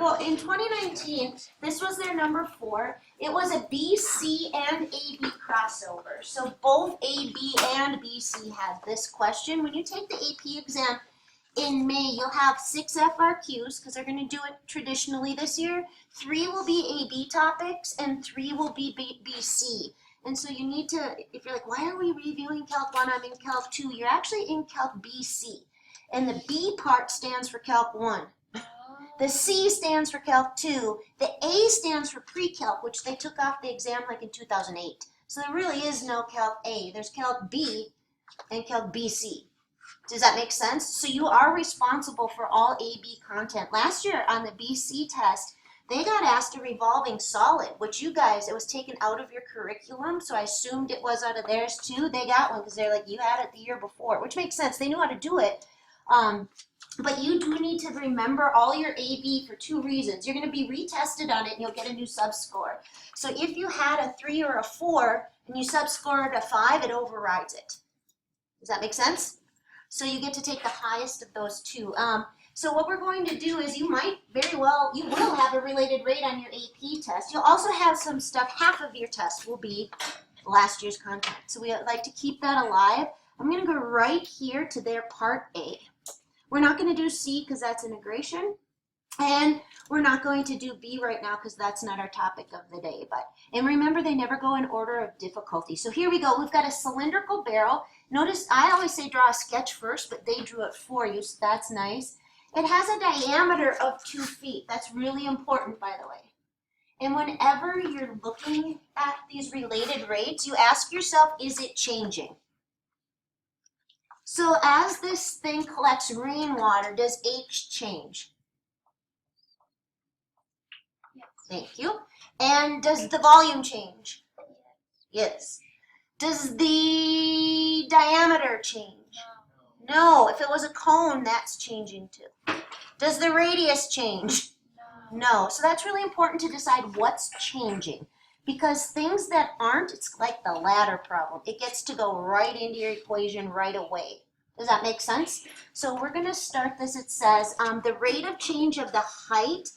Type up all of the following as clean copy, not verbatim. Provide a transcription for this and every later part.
Well, in 2019, this was their number 4. It was a BC and AB crossover. So both AB and BC had this question. When you take the AP exam in May, you'll have 6 FRQs because they're going to do it traditionally this year. 3 will be AB topics and 3 will be BC. And so you need to, if you're like, why are we reviewing Calc 1? I'm in Calc 2. You're actually in Calc BC. And the B part stands for Calc 1. The C stands for Calc 2. The A stands for pre-calc, which they took off the exam like in 2008. So there really is no Calc A. There's Calc B and Calc BC. Does that make sense? So you are responsible for all AB content. Last year on the BC test, they got asked a revolving solid, which you guys, it was taken out of your curriculum, so I assumed it was out of theirs too. They got one because they're like, you had it the year before, which makes sense. They knew how to do it. But you do need to remember all your AB for 2 reasons. You're going to be retested on it and you'll get a new sub-score. So if you had a 3 or a 4 and you sub-scored a 5, it overrides it. Does that make sense? So you get to take the highest of those 2. So what we're going to do is you will have a related rate on your AP test. You'll also have some stuff, half of your test will be last year's content. So we like to keep that alive. I'm going to go right here to their part A. We're not going to do C because that's integration, and we're not going to do B right now because that's not our topic of the day. And remember, they never go in order of difficulty. So here we go. We've got a cylindrical barrel. Notice I always say draw a sketch first, but they drew it for you, so that's nice. It has a diameter of 2 feet. That's really important, by the way. And whenever you're looking at these related rates, you ask yourself, is it changing? So as this thing collects rainwater, does H change? Yes. Thank you. And does the volume change? Yes. Does the diameter change? No. If it was a cone, that's changing too. Does the radius change? No. So that's really important to decide what's changing. Because things that aren't, it's like the ladder problem. It gets to go right into your equation right away. Does that make sense? So we're going to start this. It says the rate of change of the height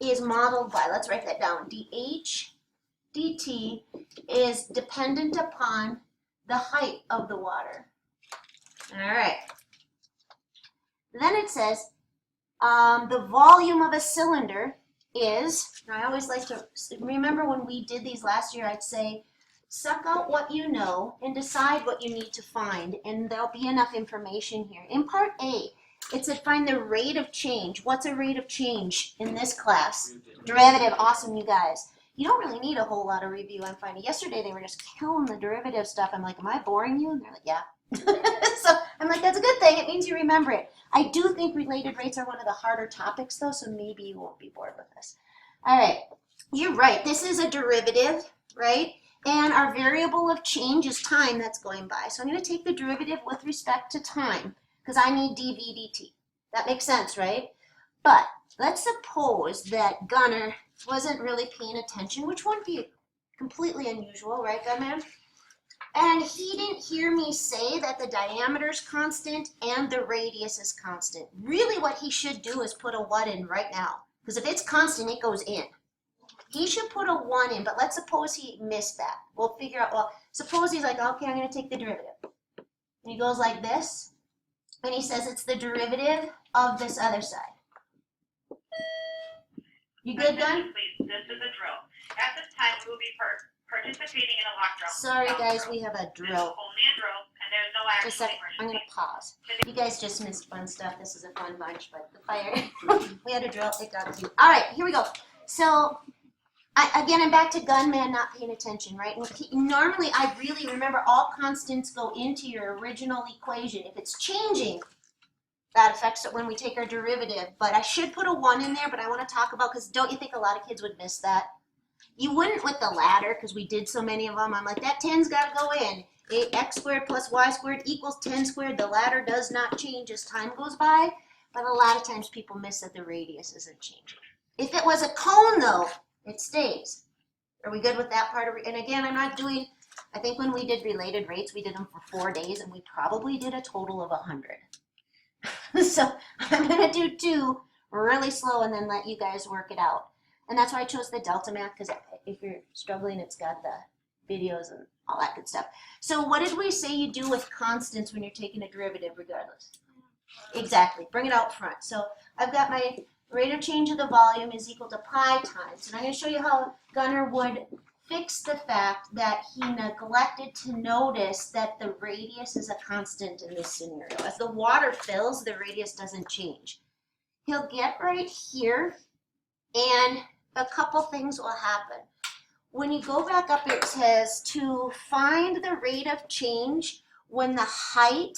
is modeled by, let's write that down, dH dt is dependent upon the height of the water. All right. Then it says the volume of a cylinder is, I always like to remember when we did these last year, I'd say suck out what you know and decide what you need to find, and there'll be enough information here. In part A, it said find the rate of change. What's a rate of change in this class? Derivative. Awesome, you guys. You don't really need a whole lot of review, I'm finding. Yesterday they were just killing the derivative stuff. I'm like, am I boring you? And they're like, yeah. So I'm like, that's a good thing. It means you remember it. I do think related rates are one of the harder topics though, so maybe you won't be bored with this. All right, you're right. This is a derivative, right? And our variable of change is time that's going by. So I'm going to take the derivative with respect to time because I need dv dt. That makes sense, right? But let's suppose that Gunnar wasn't really paying attention, which wouldn't be completely unusual, right, Gunman? And he didn't hear me say that the diameter is constant and the radius is constant. Really what he should do is put a 1 in right now. Because if it's constant, it goes in. He should put a 1 in, but let's suppose he missed that. We'll figure out, well, suppose he's like, okay, I'm going to take the derivative. And he goes like this, and he says it's the derivative of this other side. You good, Gun? Please, this is a drill. At this time, we will be participating in a lock drill. Sorry, guys, we have a This is drill. only a drill, and there's no Just a actual sec, I'm going emergency. to pause. You guys just missed fun stuff. This is a fun bunch, but the fire, we had a drill, it got to. All right, here we go. So, again, I'm back to Gunman not paying attention, right? Normally, I really remember all constants go into your original equation. If it's changing, that affects it when we take our derivative. But I should put a 1 in there, but I want to talk about, because don't you think a lot of kids would miss that? You wouldn't with the ladder, because we did so many of them. I'm like, that 10's got to go in. X squared plus y squared equals 10 squared. The ladder does not change as time goes by, but a lot of times people miss that the radius isn't changing. If it was a cone, though, it stays. Are we good with that part? And again, I'm not doing, I think when we did related rates, we did them for 4 days, and we probably did a total of 100. So I'm going to do 2 really slow and then let you guys work it out. And that's why I chose the Delta Math, because if you're struggling, it's got the videos and all that good stuff. So what did we say you do with constants when you're taking a derivative regardless? Exactly, bring it out front. So I've got my rate of change of the volume is equal to pi times. And I'm going to show you how Gunnar would fix the fact that he neglected to notice that the radius is a constant in this scenario. As the water fills, the radius doesn't change. He'll get right here, and a couple things will happen. When you go back up, it says to find the rate of change when the height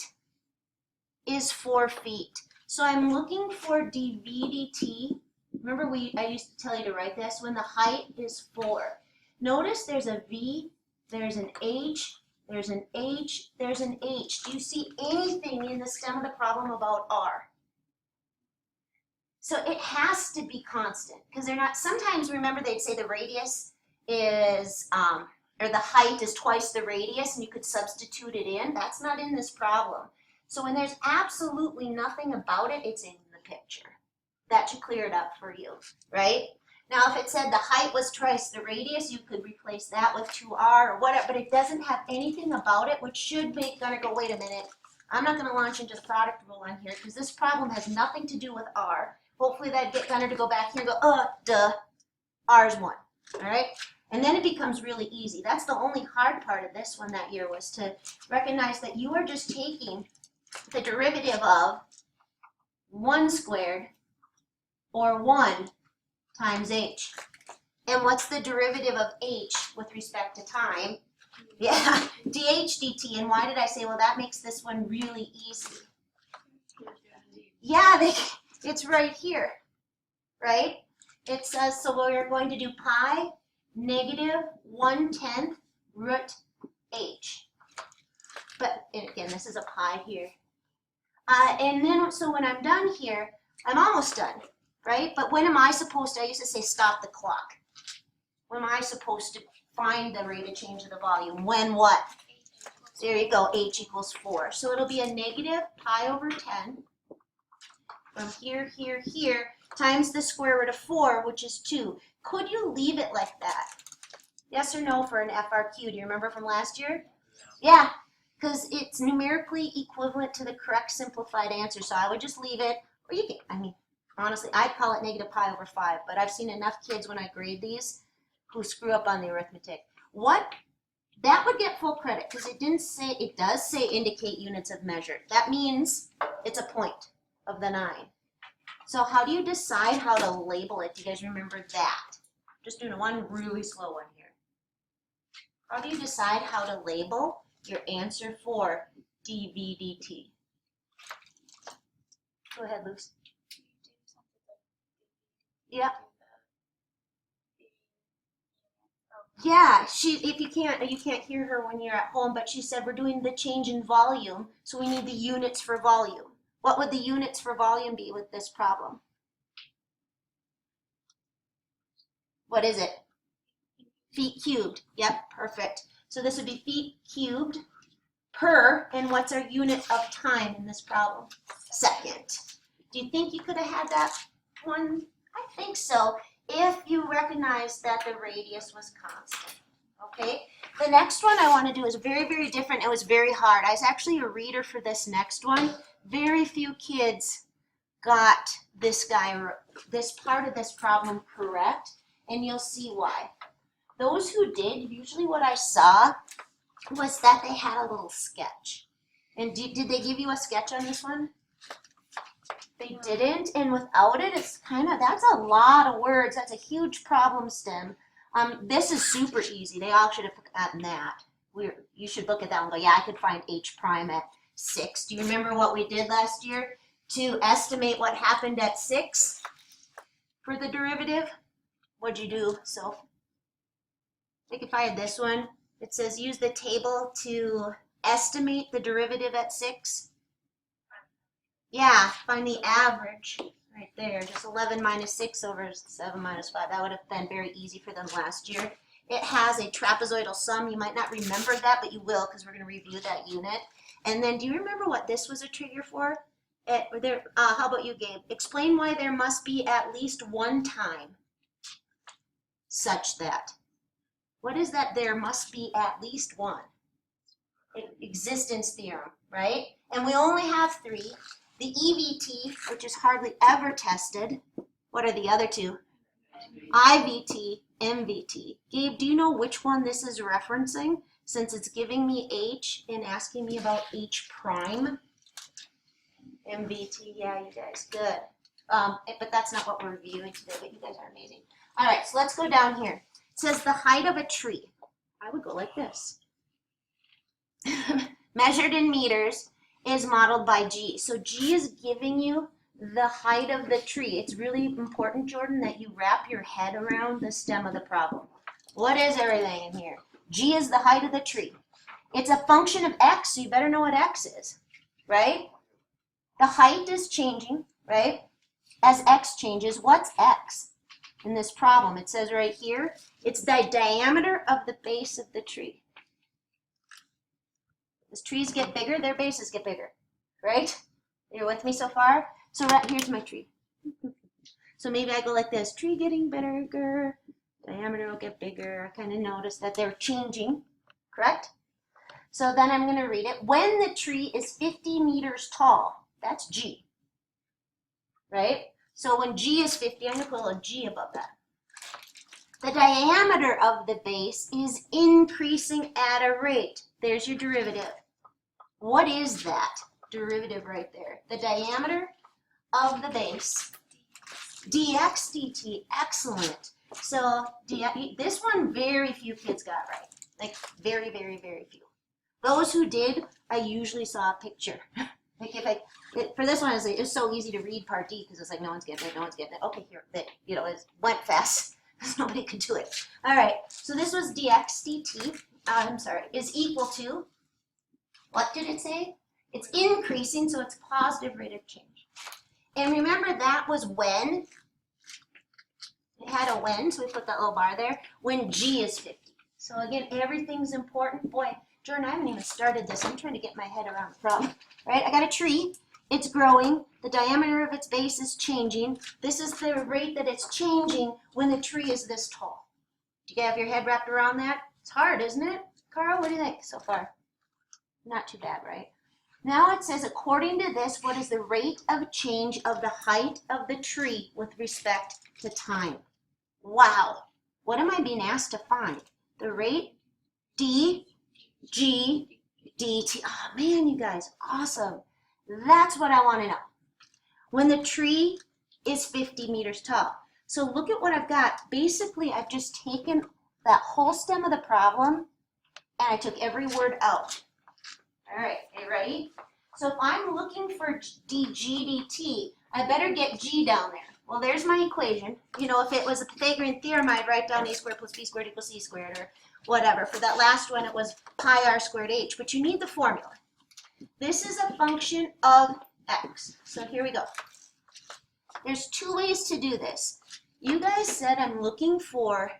is 4 feet. So I'm looking for dv dt. Remember I used to tell you to write this when the height is 4. Notice there's a v, there's an h, there's an h, there's an h. Do you see anything in the stem of the problem about r? So it has to be constant, because they're not, sometimes remember they'd say the radius is, or the height is twice the radius and you could substitute it in. That's not in this problem. So when there's absolutely nothing about it, it's in the picture. That should clear it up for you, right? Now if it said the height was twice the radius, you could replace that with 2r or whatever, but it doesn't have anything about it, which should make Gunnar go, wait a minute, I'm not going to launch into the product rule on here because this problem has nothing to do with r. Hopefully that'd get Gunnar to go back here and go, duh, r is 1, all right? And then it becomes really easy. That's the only hard part of this one that year, was to recognize that you are just taking the derivative of 1 squared or 1 times h. And what's the derivative of h with respect to time? Yeah, dh dt. And why did I say, well, that makes this one really easy? Yeah, it's right here, right? It says, so we're going to do pi negative 1/10 root h. But and again, this is a pi here. And then, so when I'm done here, I'm almost done, right? But when am I supposed to, I used to say stop the clock. When am I supposed to find the rate of change of the volume? When what? There you go, h equals 4. So it'll be a negative pi over 10 from here, times the square root of 4, which is 2. Could you leave it like that? Yes or no for an FRQ? Do you remember from last year? Yeah, because it's numerically equivalent to the correct simplified answer. So I would just leave it, or you can, I mean, honestly, I'd call it negative pi over 5, but I've seen enough kids when I grade these who screw up on the arithmetic. That would get full credit, because it didn't say, it does say indicate units of measure. That means it's a point of the 9. So how do you decide how to label it? Do you guys remember that? Just doing one really slow one here. How do you decide how to label your answer for dv dt? Go ahead, Luce. Yeah. Yeah, if you can't hear her when you're at home, but she said we're doing the change in volume, so we need the units for volume. What would the units for volume be with this problem? What is it? Feet cubed. Yep, perfect. So this would be feet cubed per, and what's our unit of time in this problem? Second. Do you think you could have had that one? I think so, if you recognize that the radius was constant. Okay, the next one I want to do is very, very different. It was very hard. I was actually a reader for this next one. Very few kids got this part of this problem correct, and you'll see why. Those who did, usually what I saw was that they had a little sketch. And did they give you a sketch on this one? They didn't, and without it, it's that's a lot of words. That's a huge problem stem. This is super easy. They all should have gotten that. You should look at that and go, yeah, I could find h prime at 6. Do you remember what we did last year to estimate what happened at 6 for the derivative? What'd you do? So, like if I had this one, it says use the table to estimate the derivative at 6. Yeah, find the average right there. Just 11 minus 6 over 7 minus 5. That would have been very easy for them last year. It has a trapezoidal sum. You might not remember that, but you will, because we're going to review that unit. And then do you remember what this was a trigger for? How about you, Gabe? Explain why there must be at least one time such that. What is that? There must be at least one. Existence theorem, right? And we only have 3. The EVT, which is hardly ever tested. What are the other 2? IVT, MVT. Gabe, do you know which one this is referencing? Since it's giving me H and asking me about H prime. MVT, yeah, you guys, good. But that's not what we're reviewing today, but you guys are amazing. All right, so let's go down here. It says the height of a tree. I would go like this. Measured in meters is modeled by G. So G is giving you the height of the tree. It's really important, Jordan, that you wrap your head around the stem of the problem. What is everything in here? G is the height of the tree. It's a function of X, so you better know what X is, right? The height is changing, right? As X changes, what's X in this problem? It says right here, it's the diameter of the base of the tree. As trees get bigger, their bases get bigger, right? You're with me so far? So right here's my tree. So maybe I go like this, tree getting bigger, diameter will get bigger. I kind of notice that they're changing, correct? So then I'm going to read it. When the tree is 50 meters tall, that's G, right? So when G is 50, I'm going to put a little G above that. The diameter of the base is increasing at a rate. There's your derivative. What is that derivative right there? The diameter of the base, dx dt, excellent. So this one, very few kids got right. Like very, very, very few. Those who did, I usually saw a picture. Like for this one, it was so easy to read part D because it's like no one's getting it, no one's getting it. Okay, here, it went fast. Nobody could do it. All right, so this was dx dt, is equal to, what did it say? It's increasing, so it's positive rate of change. And remember that was when, it had a when, so we put that little bar there, when G is 50. So again, everything's important. Boy, Jordan, I haven't even started this. I'm trying to get my head around the problem. Right, I got a tree. It's growing. The diameter of its base is changing. This is the rate that it's changing when the tree is this tall. Do you have your head wrapped around that? It's hard, isn't it? Carl, what do you think so far? Not too bad, right? Now it says, according to this, what is the rate of change of the height of the tree with respect to time? Wow. What am I being asked to find? The rate, D, G, dt. Oh man, you guys, awesome. That's what I want to know. When the tree is 50 meters tall. So look at what I've got. Basically, I've just taken that whole stem of the problem and I took every word out. All right, are you ready? So if I'm looking for dg dt, I better get g down there. Well, there's my equation. You know, if it was a Pythagorean theorem, I'd write down a squared plus b squared equals c squared or whatever. For that last one, it was pi r squared h, but you need the formula. This is a function of x. So here we go. There's 2 ways to do this. You guys said I'm looking for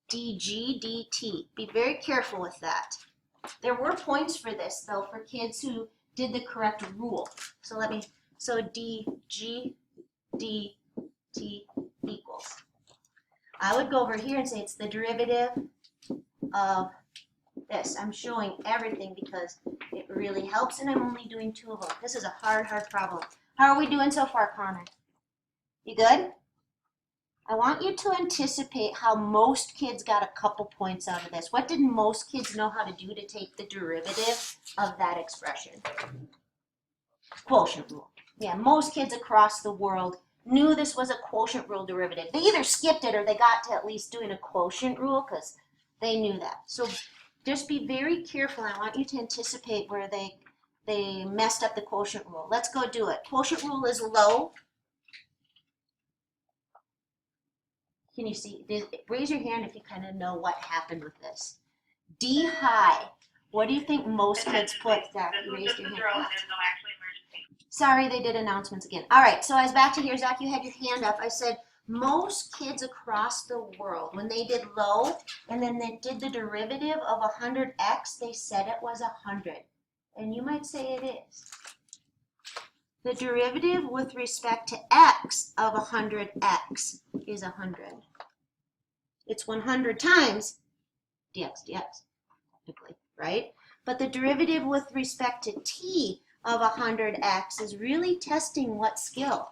dg dt. Be very careful with that. There were points for this, though, for kids who did the correct rule. So dg dt equals. I would go over here and say it's the derivative of this. I'm showing everything because it really helps, and I'm only doing 2 of them. This is a hard problem. How are we doing so far, Connor? You good? I want you to anticipate how most kids got a couple points out of this. What did most kids know how to do to take the derivative of that expression? Quotient rule. Yeah, most kids across the world knew this was a quotient rule derivative. They either skipped it or they got to at least doing a quotient rule because they knew that. So just be very careful. I want you to anticipate where they messed up the quotient rule. Let's go do it. Quotient rule is low. Can you see? Raise your hand if you kind of know what happened with this. D high. What do you think most kids put? Zach, you raised your hand. There's no actual emergency. Sorry, they did announcements again. All right, so I was back to here. Zach, you had your hand up. I said most kids across the world, when they did low and then they did the derivative of 100x, they said it was 100. And you might say it is. The derivative with respect to x of 100x is 100. It's 100 times dx technically, right? But the derivative with respect to t of 100x is really testing what skill?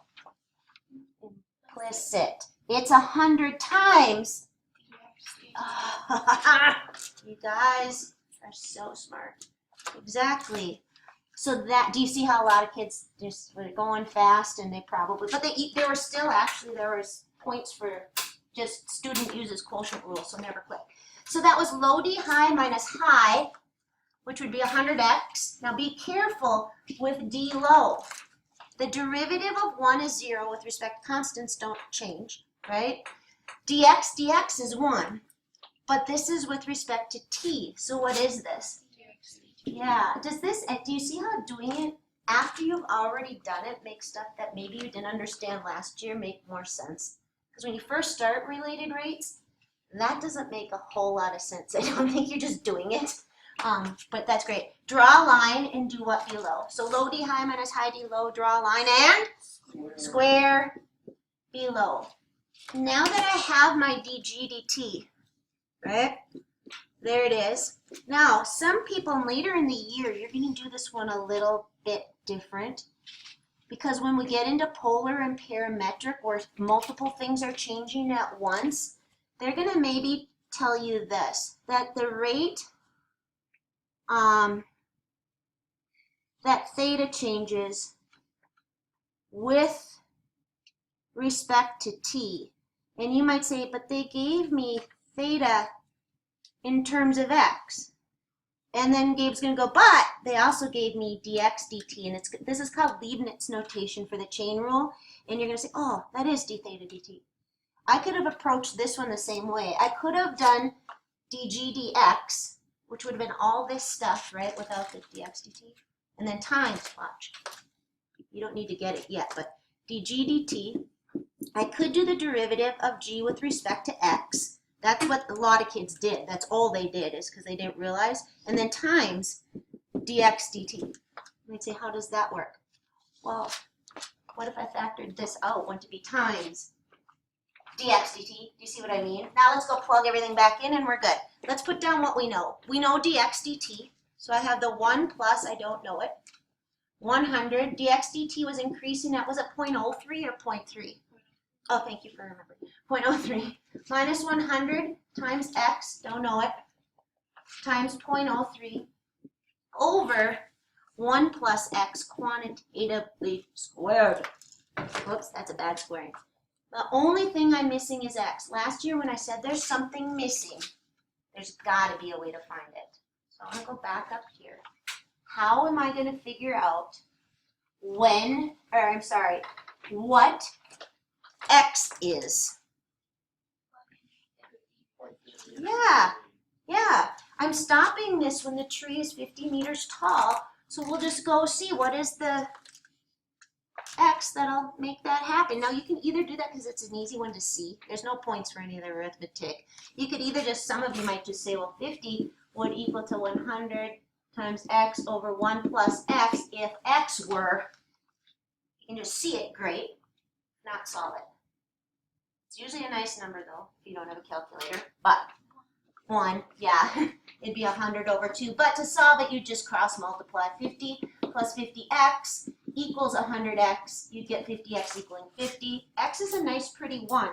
Implicit. It's 100 times. You guys are so smart. Exactly. So that, do you see how a lot of kids just were going fast and they probably, but there were still actually, there was points for just student uses quotient rule, so never click. So that was low D high minus high, which would be 100x. Now be careful with D low. The derivative of 1 is 0 with respect to constants don't change, right? Dx is 1, but this is with respect to t. So what is this? Yeah, do you see how doing it after you've already done it makes stuff that maybe you didn't understand last year make more sense? Because when you first start related rates, that doesn't make a whole lot of sense. I don't think you're just doing it. But that's great. Draw a line and do what below? So low D high minus high D low, draw a line and square below. Now that I have my dg dt, right? There it is. Now, some people later in the year, you're going to do this one a little bit different because when we get into polar and parametric where multiple things are changing at once, they're going to maybe tell you this, that the rate that theta changes with respect to t. And you might say, but they gave me theta in terms of x. And then Gabe's going to go, but they also gave me dx dt. And this is called Leibniz notation for the chain rule. And you're going to say, oh, that is d theta dt. I could have approached this one the same way. I could have done dg dx, which would have been all this stuff, right, without the dx dt. And then times, watch. You don't need to get it yet, but dg dt. I could do the derivative of g with respect to x. That's what a lot of kids did. That's all they did is because they didn't realize. And then times dx dt. You might say, how does that work? Well, what if I factored this out? Want to be times dx dt. Do you see what I mean? Now let's go plug everything back in and we're good. Let's put down what we know. We know dx dt. So I have the 1 plus, I don't know it, 100. Dx dt was increasing. That was at 0.03 or 0.3? Oh, thank you for remembering. 0.03 minus 100 times x, don't know it, times 0.03 over 1 plus x quantitatively squared. Whoops, that's a bad squaring. The only thing I'm missing is x. Last year when I said there's something missing, there's got to be a way to find it. So I'm going to go back up here. How am I going to figure out what x is? Yeah. I'm stopping this when the tree is 50 meters tall. So we'll just go see what is the x that'll make that happen. Now you can either do that because it's an easy one to see. There's no points for any of the arithmetic. You could either just, some of you might just say, well, 50 would equal to 100 times x over 1 plus x if x were, you can just see it, great, not solve it. It's usually a nice number though, if you don't have a calculator, but 1, yeah, it'd be 100 over 2. But to solve it, you just cross multiply. 50 plus 50x equals 100x. You get 50x equaling 50. X is a nice pretty 1.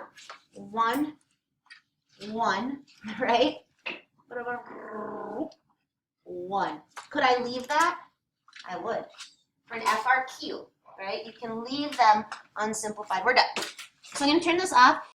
1, 1, right? What about 1? Could I leave that? I would. For an FRQ, right? You can leave them unsimplified. We're done. So I'm going to turn this off.